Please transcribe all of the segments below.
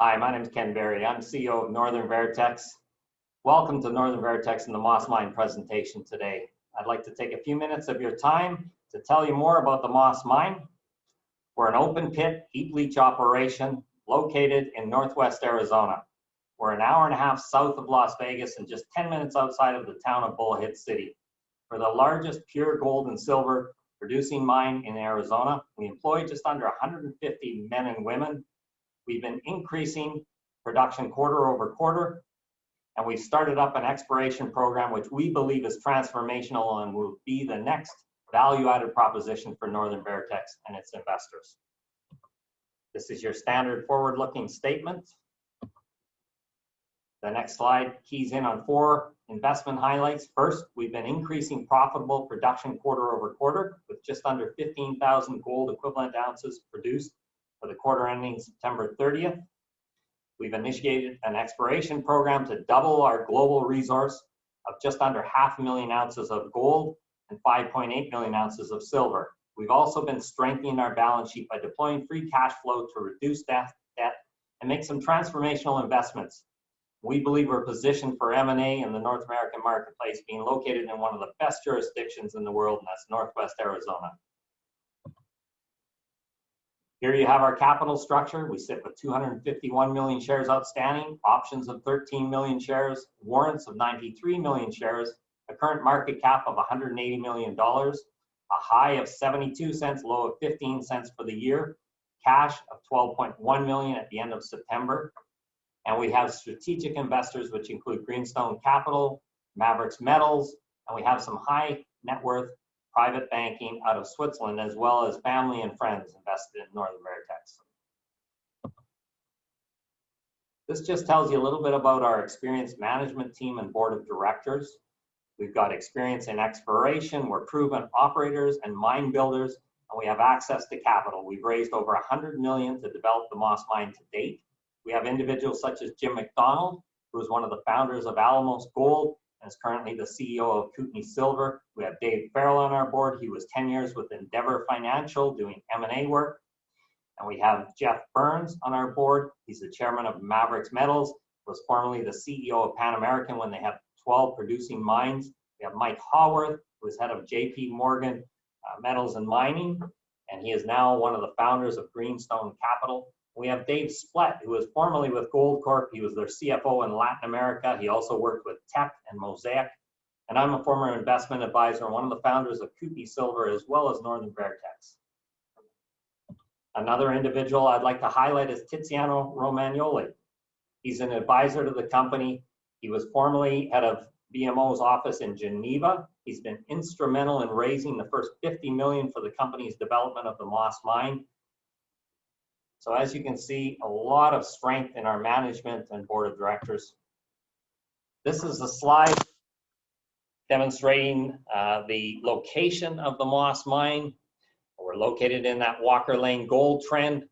Hi, my name is Ken Berry. I'm CEO of Northern Vertex. Welcome to Northern Vertex and the Moss Mine presentation today. I'd like to take a few minutes of your time to tell you more about the Moss Mine. We're an open pit heap leach operation located in Northwest Arizona. We're an hour and a half south of Las Vegas and just 10 minutes outside of the town of Bullhead City. We're the largest pure gold and silver producing mine in Arizona. We employ just under 150 men and women. We've been increasing production quarter over quarter, and we've started up an exploration program which we believe is transformational and will be the next value-added proposition for Northern Vertex and its investors. This is your standard forward-looking statement. The next slide keys in on 4 investment highlights. First, we've been increasing profitable production quarter over quarter with just under 15,000 gold equivalent ounces produced for the quarter ending September 30th. We've initiated an exploration program to double our global resource of just under 500,000 ounces of gold and 5.8 million ounces of silver. We've also been strengthening our balance sheet by deploying free cash flow to reduce debt and make some transformational investments. We believe we're positioned for M&A in the North American marketplace, being located in one of the best jurisdictions in the world, and that's Northwest Arizona. Here you have our capital structure. We sit with 251 million shares outstanding, options of 13 million shares, warrants of 93 million shares, a current market cap of $180 million, a high of 72 cents, low of 15 cents for the year, cash of 12.1 million at the end of September. And we have strategic investors, which include Greenstone Capital, Mavericks Metals, and we have some high net worth private banking out of Switzerland, as well as family and friends invested in Northern Vertex. This just tells you a little bit about our experienced management team and board of directors. We've got experience in exploration, we're proven operators and mine builders, and we have access to capital. We've raised over $100 million to develop the Moss Mine to date. We have individuals such as Jim McDonald, who is one of the founders of Alamos Gold and is currently the CEO of Kootenay Silver. We have Dave Farrell on our board. He was 10 years with Endeavor Financial doing M&A work. And we have Jeff Burns on our board. He's the chairman of Mavericks Metals, was formerly the CEO of Pan American when they had 12 producing mines. We have Mike Haworth, who is head of JP Morgan Metals and Mining, and he is now one of the founders of Greenstone Capital. We have Dave Splett, who was formerly with Gold Corp. He was their CFO in Latin America. He also worked with Teck and Mosaic. And I'm a former investment advisor and one of the founders of Kootenay Silver, as well as Northern Vertex. Another individual I'd like to highlight is Tiziano Romagnoli. He's an advisor to the company. He was formerly head of BMO's office in Geneva. He's been instrumental in raising the first $50 million for the company's development of the Moss Mine. So as you can see, a lot of strength in our management and board of directors. This is a slide demonstrating the location of the Moss Mine. We're located in that Walker Lane gold trend.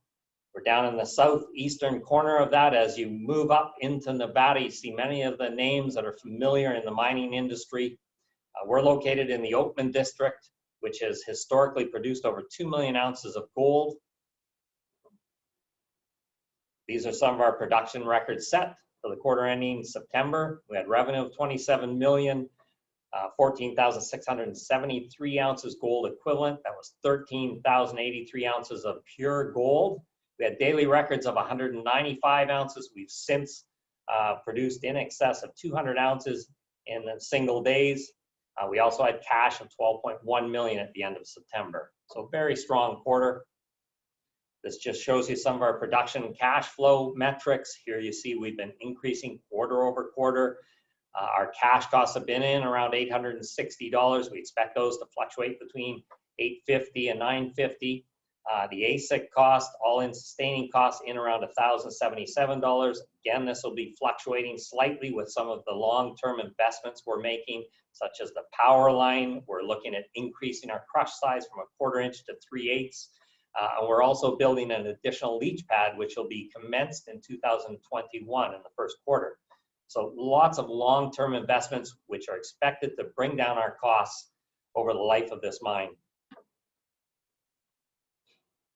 We're down in the southeastern corner of that. As you move up into Nevada, you see many of the names that are familiar in the mining industry. We're located in the Oatman district, which has historically produced over 2 million ounces of gold. These are some of our production records set for the quarter ending September. We had revenue of 27 million, 14,673 ounces gold equivalent. That was 13,083 ounces of pure gold. We had daily records of 195 ounces. We've since produced in excess of 200 ounces in single days. We also had cash of 12.1 million at the end of September. So very strong quarter. This just shows you some of our production and cash flow metrics. Here you see we've been increasing quarter over quarter. Our cash costs have been in around $860. We expect those to fluctuate between $850 and $950. The AISC cost, all-in sustaining costs, in around $1,077. Again, this will be fluctuating slightly with some of the long-term investments we're making, such as the power line. We're looking at increasing our crush size from 1/4 inch to 3/8. And we're also building an additional leach pad, which will be commenced in 2021 in the first quarter. So lots of long-term investments, which are expected to bring down our costs over the life of this mine.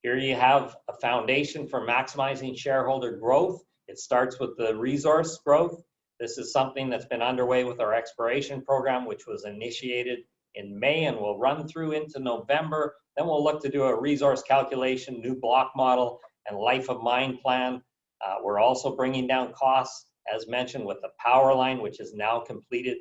Here you have a foundation for maximizing shareholder growth. It starts with the resource growth. This is something that's been underway with our exploration program, which was initiated in May and will run through into November. Then we'll look to do a resource calculation, new block model, and life of mine plan. We're also bringing down costs, as mentioned, with the power line, which is now completed.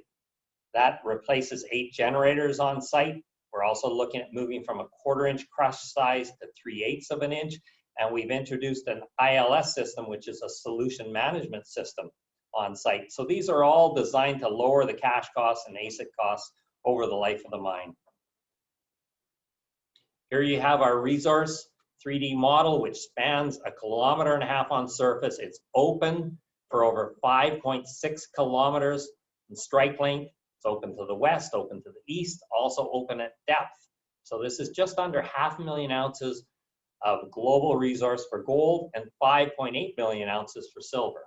That replaces 8 generators on site. We're also looking at moving from a 1/4 inch crush size to 3/8 of an inch. And we've introduced an ILS system, which is a solution management system on site. So these are all designed to lower the cash costs and AISC costs over the life of the mine. Here you have our resource 3D model, which spans 1.5 kilometers on surface. It's open for over 5.6 kilometers in strike length. It's open to the west, open to the east, also open at depth. So this is just under 500,000 ounces of global resource for gold and 5.8 million ounces for silver.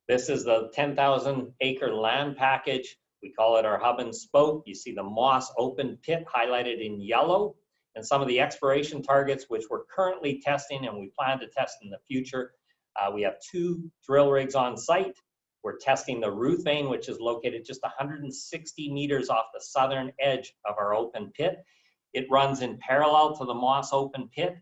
This is the 10,000 acre land package. We call it our hub and spoke. You see the Moss open pit highlighted in yellow, and some of the exploration targets which we're currently testing and we plan to test in the future. We have 2 drill rigs on site. We're testing the Ruth vein, which is located just 160 meters off the southern edge of our open pit. It runs in parallel to the Moss open pit.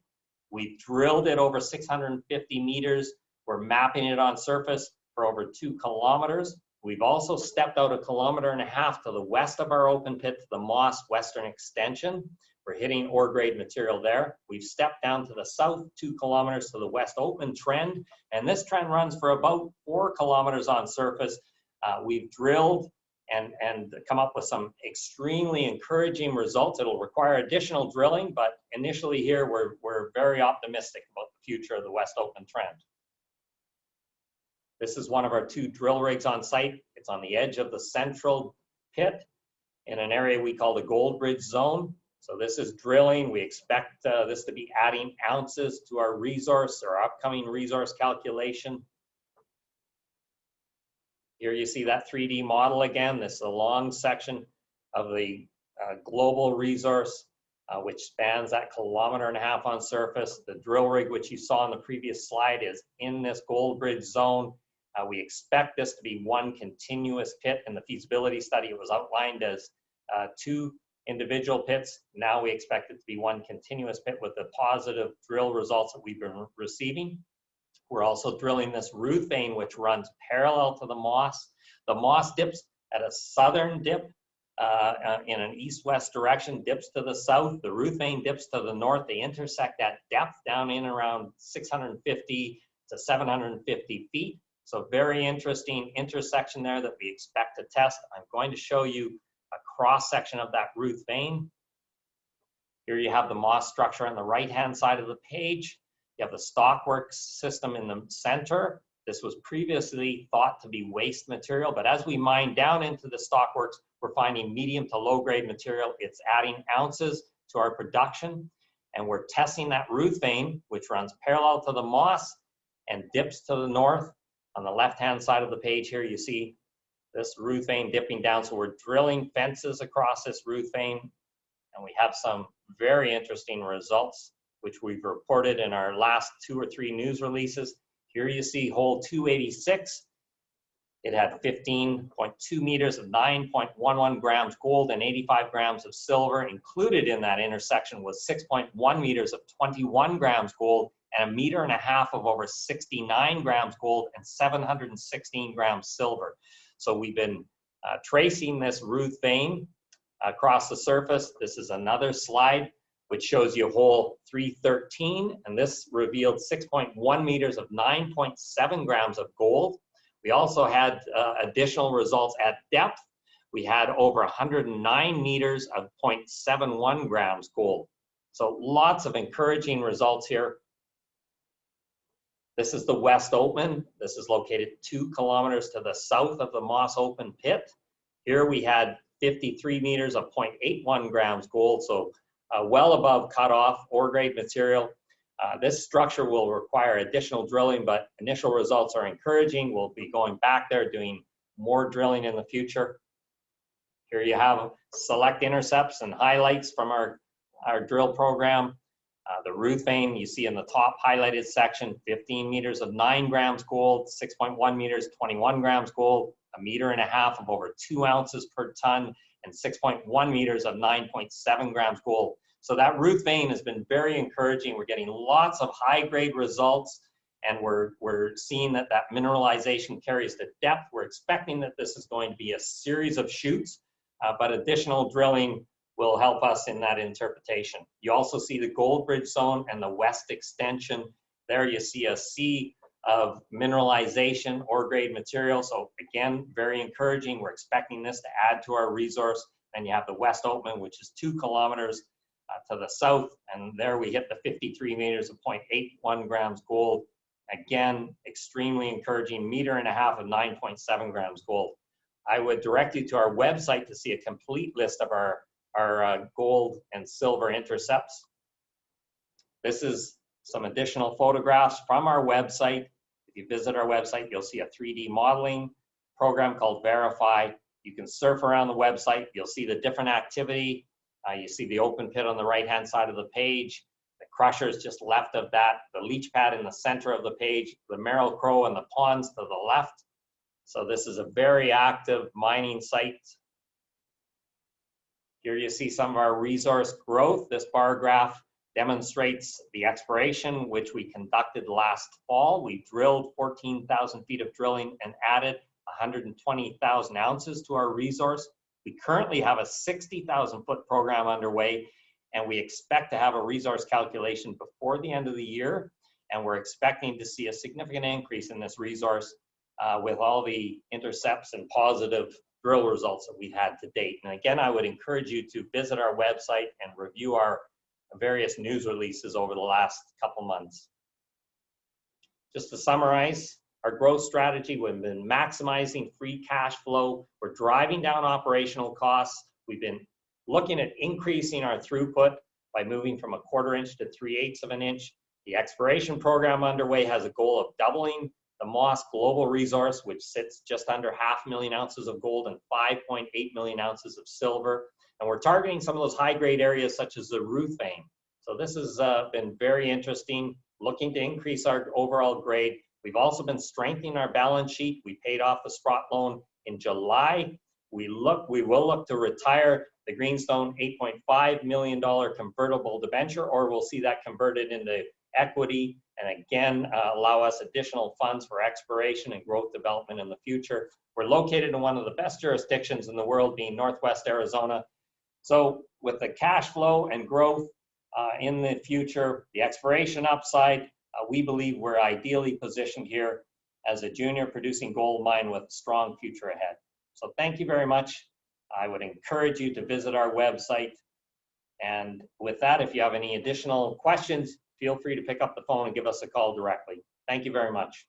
We've drilled it over 650 meters. We're mapping it on surface for over 2 kilometers. We've also stepped out 1.5 kilometers to the west of our open pit to the Moss Western Extension. We're hitting ore grade material there. We've stepped down to the south 2 kilometers to the West Oatman trend, and this trend runs for about 4 kilometers on surface. We've drilled and come up with some extremely encouraging results. It'll require additional drilling, but initially here we're very optimistic about the future of the West Oatman trend. This is one of our 2 drill rigs on site. It's on the edge of the central pit in an area we call the Gold Bridge Zone. So this is drilling. We expect this to be adding ounces to our resource, our upcoming resource calculation. Here you see that 3D model again. This is a long section of the global resource, which spans that 1.5 kilometers on surface. The drill rig, which you saw in the previous slide, is in this Gold Bridge Zone. We expect this to be one continuous pit. In the feasibility study, it was outlined as 2 individual pits. Now we expect it to be one continuous pit with the positive drill results that we've been receiving. We're also drilling this Ruth vein, which runs parallel to the Moss. The Moss dips at a southern dip in an east-west direction, dips to the south. The Ruth vein dips to the north. They intersect at depth down in around 650 to 750 feet. So very interesting intersection there that we expect to test. I'm going to show you a cross-section of that Ruth vein. Here you have the Moss structure on the right-hand side of the page. You have the stockworks system in the center. This was previously thought to be waste material, but as we mine down into the stockworks, we're finding medium to low-grade material. It's adding ounces to our production, and we're testing that Ruth vein, which runs parallel to the Moss and dips to the north. On the left-hand side of the page here, you see this Ruth vein dipping down. So we're drilling fences across this Ruth vein, and we have some very interesting results, which we've reported in our last 2 or 3 news releases. Here you see hole 286. It had 15.2 meters of 9.11 grams gold and 85 grams of silver. Included in that intersection was 6.1 meters of 21 grams gold and 1.5 meters of over 69 grams gold and 716 grams silver. So we've been tracing this Ruth vein across the surface. This is another slide which shows you hole 313, and this revealed 6.1 meters of 9.7 grams of gold. We also had additional results at depth. We had over 109 meters of 0.71 grams gold. So lots of encouraging results here. This is the West Oatman. This is located 2 kilometers to the south of the Moss open pit. Here we had 53 meters of 0.81 grams gold, so well above cutoff ore grade material. This structure will require additional drilling, but initial results are encouraging. We'll be going back there doing more drilling in the future. Here you have select intercepts and highlights from our drill program. The Ruth vein you see in the top highlighted section, 15 meters of 9 grams gold, 6.1 meters, 21 grams gold, 1.5 meters of over 2 ounces per ton, and 6.1 meters of 9.7 grams gold. So that Ruth vein has been very encouraging. We're getting lots of high-grade results, and we're seeing that mineralization carries to depth. We're expecting that this is going to be a series of shoots, but additional drilling will help us in that interpretation. You also see the Gold Bridge zone and the west extension. There you see a sea of mineralization, ore grade material. So again, very encouraging. We're expecting this to add to our resource. Then you have the West Oatman, which is 2 kilometers to the south. And there we hit the 53 meters of 0.81 grams gold. Again, extremely encouraging, 1.5 meters of 9.7 grams gold. I would direct you to our website to see a complete list of our gold and silver intercepts. This is some additional photographs from our website. If you visit our website, you'll see a 3D modeling program called Verify. You can surf around the website. You'll see the different activity. You see the open pit on the right-hand side of the page. The crushers just left of that. The leach pad in the center of the page. The Merrill Crow and the ponds to the left. So this is a very active mining site. Here you see some of our resource growth. This bar graph demonstrates the exploration, which we conducted last fall. We drilled 14,000 feet of drilling and added 120,000 ounces to our resource. We currently have a 60,000 foot program underway, and we expect to have a resource calculation before the end of the year. And we're expecting to see a significant increase in this resource with all the intercepts and positive drill results that we've had to date. And again, I would encourage you to visit our website and review our various news releases over the last couple months. Just to summarize, our growth strategy, we've been maximizing free cash flow. We're driving down operational costs. We've been looking at increasing our throughput by moving from 1/4 inch to 3/8 of an inch. The exploration program underway has a goal of doubling the Moss global resource, which sits just under 500,000 ounces of gold and 5.8 million ounces of silver. And we're targeting some of those high-grade areas such as the Ruth vein. So this has been very interesting, looking to increase our overall grade. We've also been strengthening our balance sheet. We paid off the Sprott loan in July. We will look to retire the Greenstone $8.5 million convertible debenture, or we'll see that converted into equity, and again, allow us additional funds for exploration and growth development in the future. We're located in one of the best jurisdictions in the world, being Northwest Arizona. So with the cash flow and growth in the future, the exploration upside, we believe we're ideally positioned here as a junior producing gold mine with a strong future ahead. So thank you very much. I would encourage you to visit our website. And with that, if you have any additional questions, feel free to pick up the phone and give us a call directly. Thank you very much.